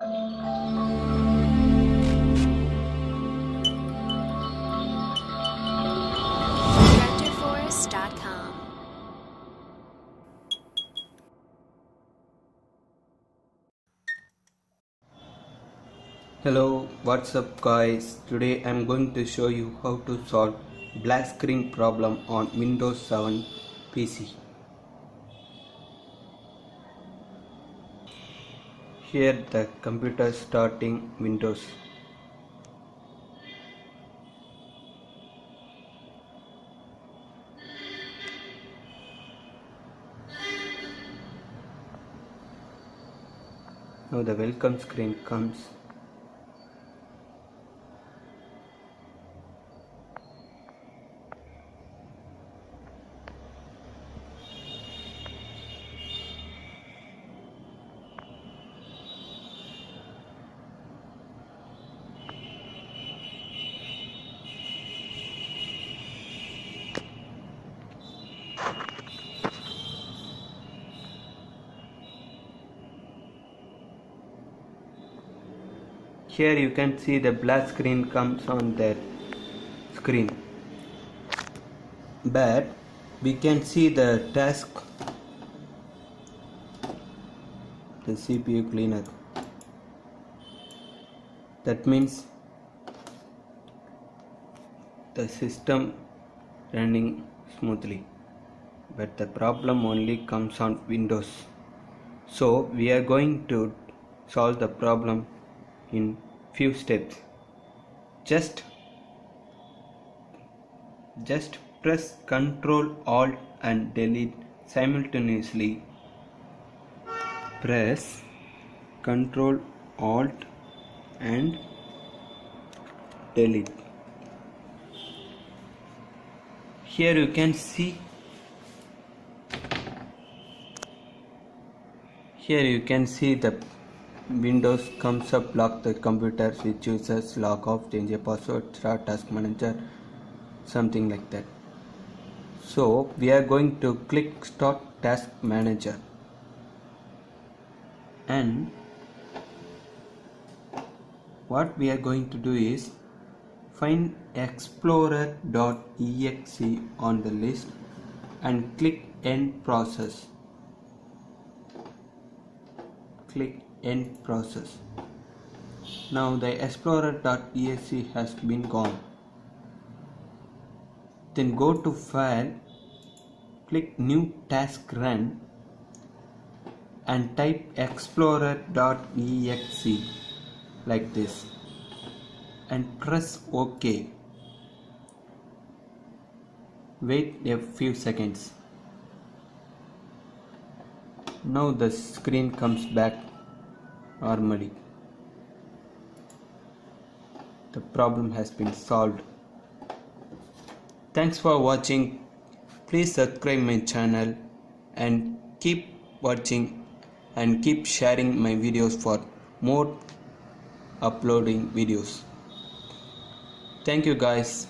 RenderForest.com. Hello, what's up guys? Today I'm going to show you how to solve black screen problem on Windows 7 PC. Here the computer starting Windows. Now the welcome screen comes. Here you can see the black screen comes on their screen, but we can see the task, the CPU cleaner. That means the system running smoothly, but the problem only comes on Windows. So we are going to solve the problem in few steps. Just press Ctrl Alt and Delete simultaneously. Press Ctrl Alt and Delete. Here you can see the Windows comes up, lock the computer, switch users, log off, change a password, start task manager, something like that. So we are going to click start task manager, and what we are going to do is find explorer.exe on the list and click end process. Click end process. Now the explorer.exe has been gone. Then go to file, click new task run and type explorer.exe like this and press OK. Wait a few seconds. Now the screen comes back normally. The problem has been solved. Thanks for watching. Please subscribe my channel and keep watching and keep sharing my videos for more uploading videos. Thank you guys.